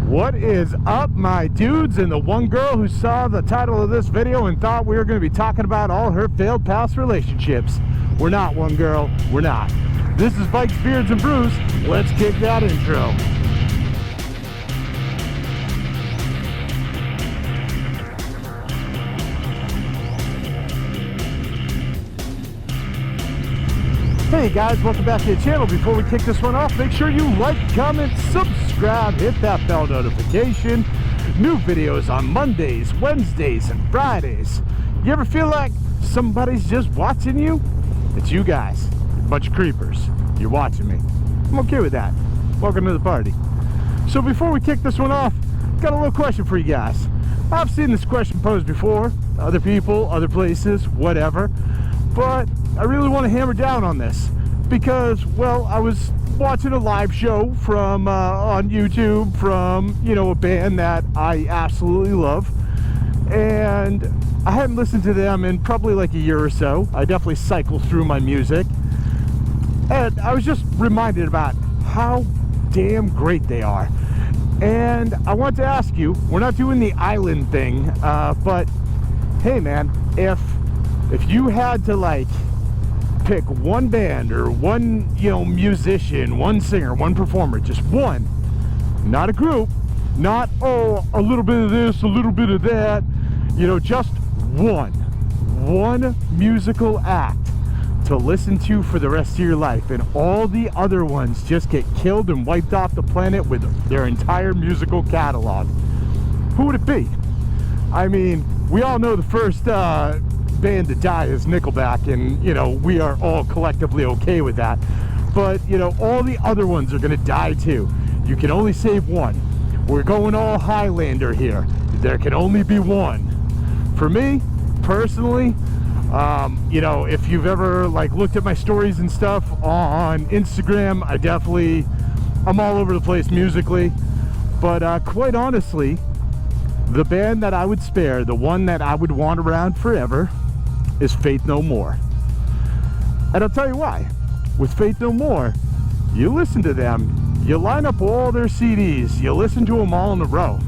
What is up, my dudes, and the one girl who saw the title of this video and thought we were going to be talking about all her failed past relationships? We're not, one girl, we're not. This is Bikes, Beards, and Brews. Let's kick that intro. Hey guys, welcome back to the channel. Before we kick this one off, make sure you like, comment, subscribe, hit that bell notification. New videos on Mondays, Wednesdays, and Fridays. You ever feel like somebody's just watching you? It's you guys, a bunch of creepers. You're watching me. I'm okay with that. Welcome to the party. So before we kick this one off, got a little question for you guys. I've seen this question posed before, other people, other places, whatever, but I really want to hammer down on this because, well, I was watching a live show from on YouTube from, a band that I absolutely love, and I hadn't listened to them in probably like a year or so. I definitely cycle through my music, and I was just reminded about how damn great they are. And I want to ask you, we're not doing the island thing, but hey man, if you had to like pick one band or one musician, one singer, one performer, just one, not a group, not a little bit of this, a little bit of that, just one musical act to listen to for the rest of your life, and all the other ones just get killed and wiped off the planet with their entire musical catalog, who would it be? I mean, we all know the first band to die is Nickelback, and we are all collectively okay with that, but all the other ones are gonna die too. You can only save one. We're going all Highlander here. There can only be one. For me personally, if you've ever like looked at my stories and stuff on Instagram, I'm all over the place musically, but quite honestly, the band that I would spare, the one that I would want around forever, is Faith No More. And I'll tell you why. With Faith No More, you listen to them, you line up all their CDs, you listen to them all in a row.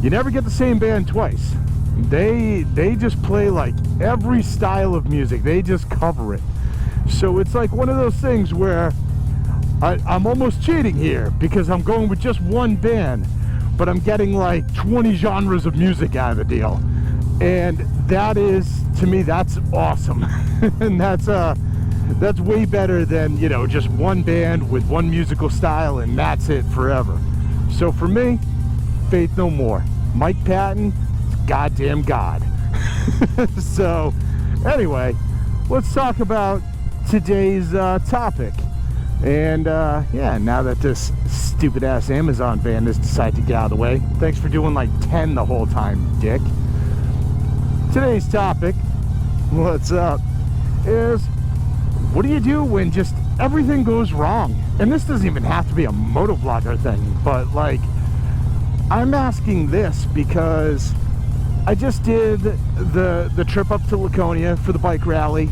You never get the same band twice. They just play like every style of music. They just cover it. So it's like one of those things where I'm almost cheating here because I'm going with just one band, but I'm getting like 20 genres of music out of the deal. And that is, to me, that's awesome. And that's way better than, just one band with one musical style and that's it forever. So for me, Faith No More. Mike Patton, goddamn God. So anyway, let's talk about today's topic. And yeah, now that this stupid ass Amazon van has decided to get out of the way, thanks for doing like 10 the whole time, dick. Today's topic, what's up, is what do you do when just everything goes wrong? And this doesn't even have to be a motovlogger thing, but like, I'm asking this because I just did the trip up to Laconia for the bike rally.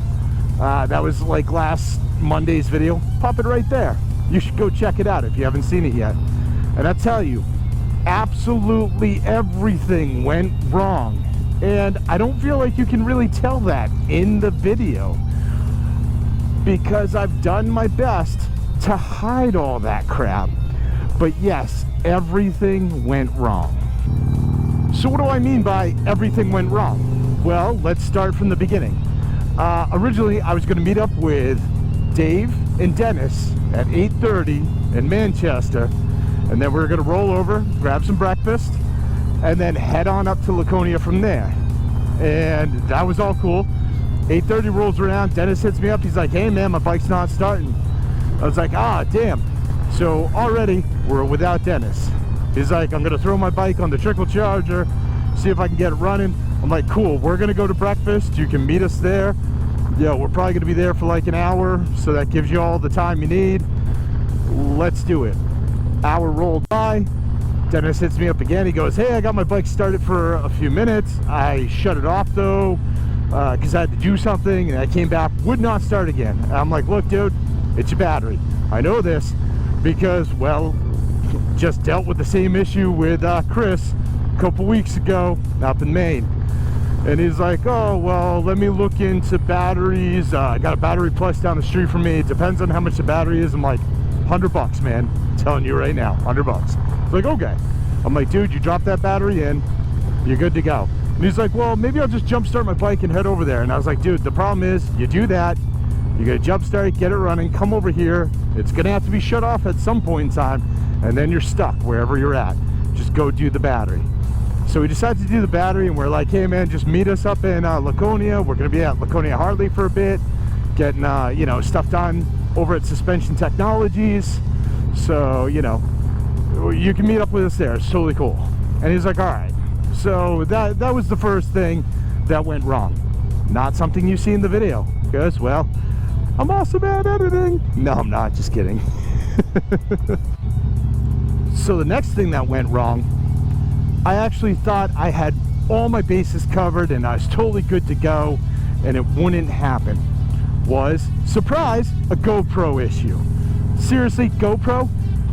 That was like last Monday's video. Pop it right there. You should go check it out if you haven't seen it yet. And I tell you, absolutely everything went wrong. And I don't feel like you can really tell that in the video because I've done my best to hide all that crap. But yes, everything went wrong. So what do I mean by everything went wrong? Well, let's start from the beginning. Originally, I was going to meet up with Dave and Dennis at 8:30 in Manchester, and then we were going to roll over, grab some breakfast, and then head on up to Laconia from there. And that was all cool. 8:30 rolls around, Dennis hits me up, he's like, hey man, my bike's not starting. I was like, ah, damn. So already we're without Dennis. He's like, I'm gonna throw my bike on the trickle charger, see if I can get it running. I'm like, cool, we're gonna go to breakfast, you can meet us there. Yeah, we're probably gonna be there for like an hour, so that gives you all the time you need. Let's do it. Hour rolled by, Dennis hits me up again. He goes, hey, I got my bike started for a few minutes. I shut it off though, because I had to do something, and I came back, would not start again. I'm like, look dude, it's your battery. I know this because, well, just dealt with the same issue with Chris a couple weeks ago up in Maine. And he's like, oh, well, let me look into batteries. I got a Battery Plus down the street from me. It depends on how much the battery is. I'm like, $100, man. I'm telling you right now, $100. He's like, okay. I'm like, dude, you drop that battery in, you're good to go. And he's like, well, maybe I'll just jump start my bike and head over there. And I was like, dude, the problem is you do that, you gotta jump start, get it running, come over here. It's gonna have to be shut off at some point in time, and then you're stuck wherever you're at. Just go do the battery. So we decided to do the battery, and we're like, hey man, just meet us up in Laconia. We're gonna be at Laconia Harley for a bit, getting you know, stuff done over at Suspension Technologies. So, you know, you can meet up with us there. It's totally cool. And he's like, all right. So that was the first thing that went wrong. Not something you see in the video, because, well, I'm awesome at editing. No, I'm not, just kidding. So the next thing that went wrong, I actually thought I had all my bases covered and I was totally good to go, and it wouldn't happen. Was, surprise, a GoPro issue. Seriously, GoPro,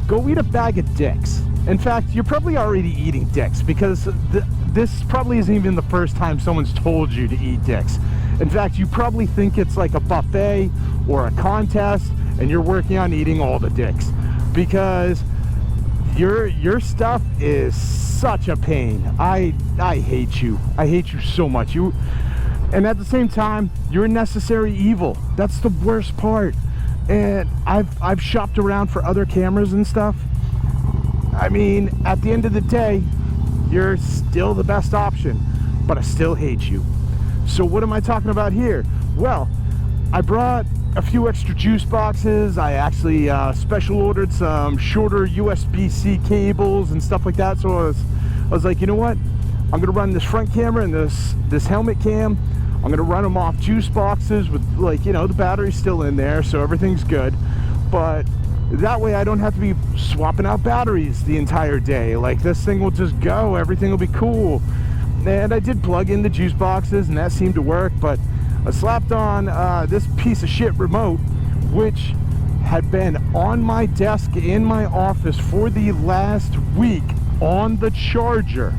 go eat a bag of dicks. In fact, you're probably already eating dicks, because this probably isn't even the first time someone's told you to eat dicks. In fact, you probably think it's like a buffet or a contest, and you're working on eating all the dicks, because your stuff is such a pain. I hate you. I hate you so much. And at the same time, you're a necessary evil. That's the worst part. And I've shopped around for other cameras and stuff. I mean, at the end of the day, you're still the best option, but I still hate you. So what am I talking about here? Well, I brought a few extra juice boxes. I actually special ordered some shorter USB-C cables and stuff like that. So I was like, you know what? I'm gonna run this front camera and this helmet cam. I'm gonna run them off juice boxes with, like, you know, the battery's still in there, so everything's good. But that way I don't have to be swapping out batteries the entire day. Like, this thing will just go, everything will be cool. And I did plug in the juice boxes, and that seemed to work, but I slapped on this piece of shit remote, which had been on my desk in my office for the last week on the charger.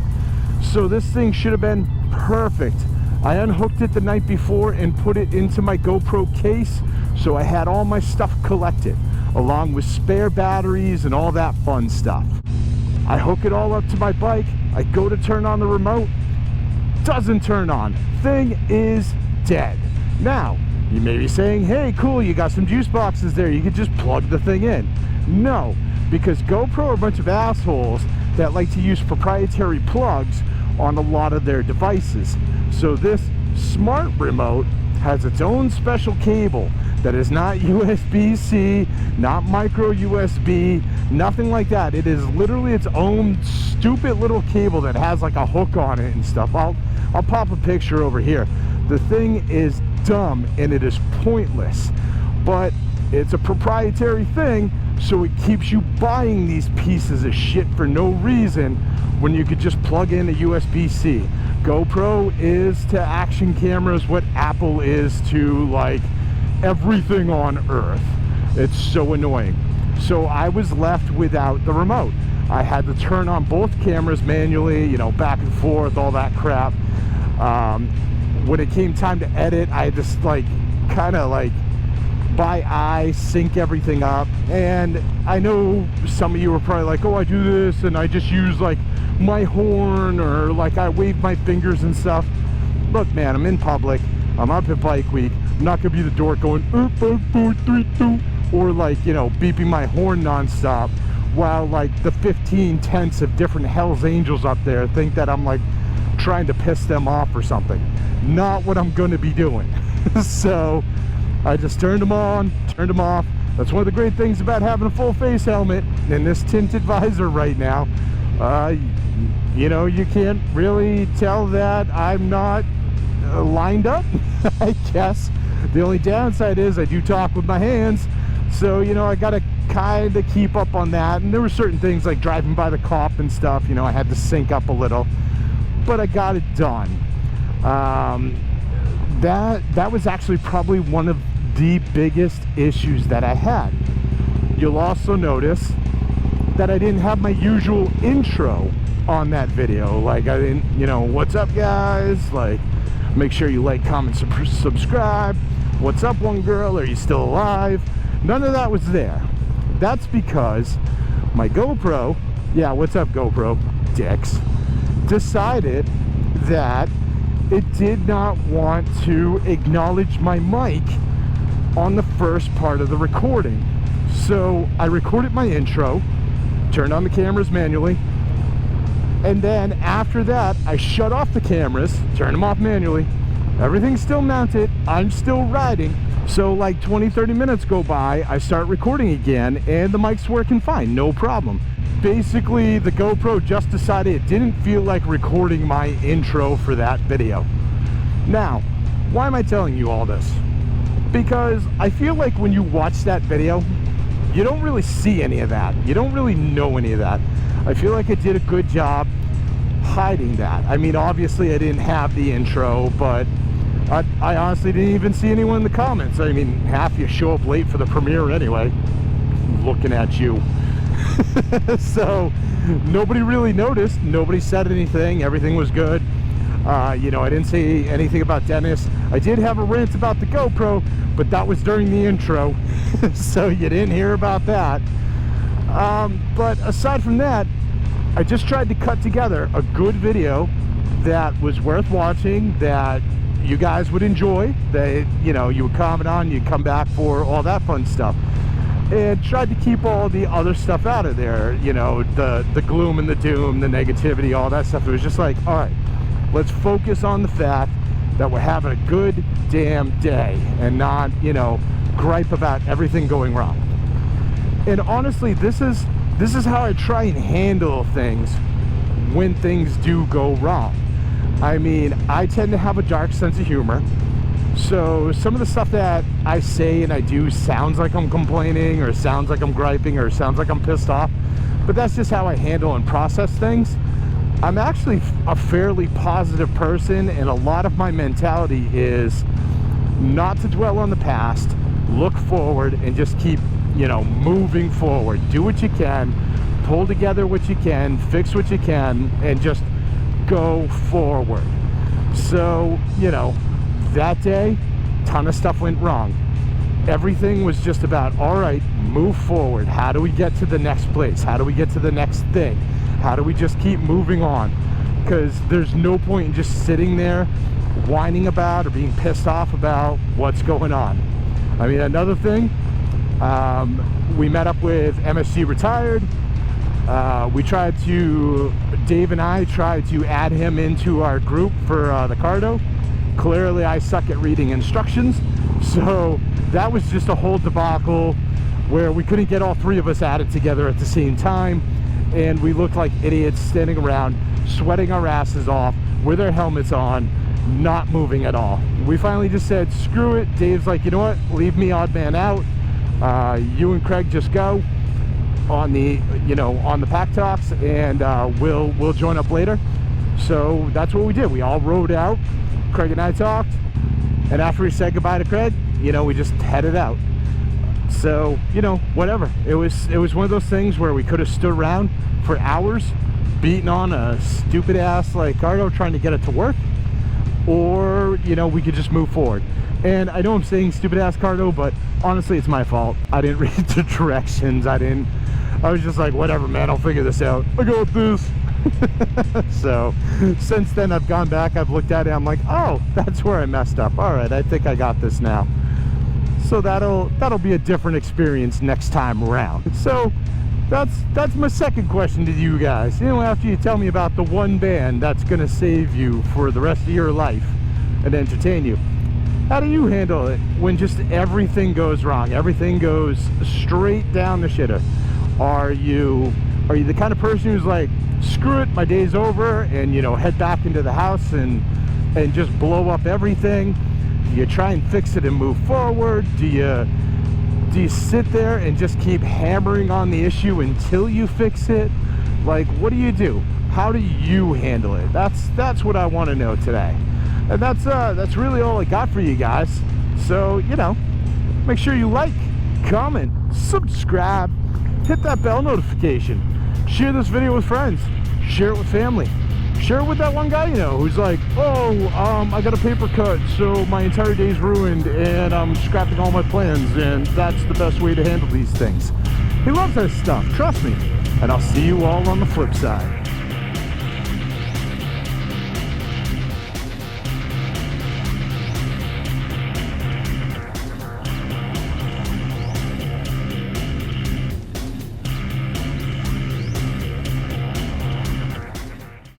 So this thing should have been perfect. I unhooked it the night before and put it into my GoPro case, so I had all my stuff collected, along with spare batteries and all that fun stuff. I hook it all up to my bike, I go to turn on the remote, doesn't turn on. Thing is dead. Now, you may be saying, hey, cool, you got some juice boxes there, you could just plug the thing in. No, because GoPro are a bunch of assholes that like to use proprietary plugs on a lot of their devices. So this smart remote has its own special cable that is not USB-C, not micro USB, nothing like that. It is literally its own stupid little cable that has like a hook on it and stuff. I'll pop a picture over here. The thing is dumb and it is pointless, but it's a proprietary thing, so it keeps you buying these pieces of shit for no reason when you could just plug in a USB-C. GoPro is to action cameras what Apple is to, like, everything on earth. It's so annoying. So I was left without the remote. I had to turn on both cameras manually, you know, back and forth, all that crap. When it came time to edit, I had to, like, kind of like by eye sync everything up. And I know some of you are probably like, oh, I do this and I just use like my horn, or like I wave my fingers and stuff. Look, man, I'm in public, I'm up at Bike Week, I'm not gonna be the dork going 5, 4, 3, 2, or like, you know, beeping my horn nonstop while like the 15 tenths of different Hell's Angels up there think that I'm like trying to piss them off or something. Not what I'm gonna be doing. So I just turned them on, turned them off. That's one of the great things about having a full face helmet and this tinted visor right now. You know, you can't really tell that I'm not lined up, I guess. The only downside is I do talk with my hands, so, you know, I gotta kind of keep up on that. And there were certain things like driving by the cop and stuff, you know, I had to sync up a little, but I got it done. That was actually probably one of the biggest issues that I had. You'll also notice that I didn't have my usual intro on that video. Like I didn't, you know, what's up guys, like make sure you like, comment, subscribe, what's up one girl, are you still alive? None of that was there. That's because my GoPro, yeah, what's up GoPro dicks, decided that it did not want to acknowledge my mic on the first part of the recording. So I recorded my intro, turned on the cameras manually, and then after that I shut off the cameras, turned them off manually. Everything's still mounted, I'm still riding. So like 20-30 minutes go by, I start recording again, and the mic's working fine, no problem. Basically, the GoPro just decided it didn't feel like recording my intro for that video. Now, why am I telling you all this? Because I feel like when you watch that video, you don't really see any of that. You don't really know any of that. I feel like I did a good job hiding that. I mean, obviously I didn't have the intro, but I honestly didn't even see anyone in the comments. I mean, half you show up late for the premiere anyway. Looking at you. So nobody really noticed. Nobody said anything. Everything was good. You know, I didn't say anything about Dennis. I did have a rant about the GoPro, but that was during the intro. So you didn't hear about that. But aside from that, I just tried to cut together a good video that was worth watching, that you guys would enjoy, that, you know, you would comment on, you'd come back for, all that fun stuff. And tried to keep all the other stuff out of there, you know, the gloom and the doom, the negativity, all that stuff. It was just like, all right, let's focus on the fact that we're having a good damn day and not, you know, gripe about everything going wrong. And honestly, this is how I try and handle things when things do go wrong. I mean, I tend to have a dark sense of humor. So some of the stuff that I say and I do sounds like I'm complaining, or sounds like I'm griping, or sounds like I'm pissed off. But that's just how I handle and process things. I'm actually a fairly positive person, and a lot of my mentality is not to dwell on the past, look forward, and just keep, you know, moving forward. Do what you can, pull together what you can, fix what you can, and just go forward. So, you know, that day, ton of stuff went wrong. Everything was just about, all right, move forward. How do we get to the next place? How do we get to the next thing? How do we just keep moving on? Because there's no point in just sitting there whining about or being pissed off about what's going on. I mean, another thing, we met up with MSG Retired. Dave and I tried to add him into our group for the Cardo. Clearly I suck at reading instructions, so that was just a whole debacle where we couldn't get all three of us added together at the same time, and we looked like idiots standing around sweating our asses off with our helmets on, not moving at all. We finally just said screw it. Dave's like, you know what, leave me odd man out, you and Craig just go on the, you know, on the pack talks, and we'll join up later. So that's what we did. We all rode out. Craig and I talked, and after we said goodbye to Craig, you know, we just headed out. So, you know, whatever. It was one of those things where we could have stood around for hours beating on a stupid ass like cargo trying to get it to work, or, you know, we could just move forward. And I know I'm saying stupid ass cargo, but honestly it's my fault. I didn't read the directions. I was just like, whatever man, I'll figure this out. I got this. So since then I've gone back, I've looked at it, I'm like, oh, that's where I messed up. All right, I think I got this now. So that'll be a different experience next time around. So that's my second question to you guys. You know, after you tell me about the one band that's gonna save you for the rest of your life and entertain you, how do you handle it when just everything goes wrong? Everything goes straight down the shitter. Are you the kind of person who's like, screw it, my day's over, and, you know, head back into the house and just blow up everything? Do you try and fix it and move forward? Do you sit there and just keep hammering on the issue until you fix it? Like, what do? How do you handle it? That's what I want to know today. And that's really all I got for you guys. So, you know, make sure you like, comment, subscribe, hit that bell notification. Share this video with friends. Share it with family. Share it with that one guy you know who's like, oh, I got a paper cut, so my entire day's ruined and I'm scrapping all my plans, and that's the best way to handle these things. He loves that stuff, trust me. And I'll see you all on the flip side.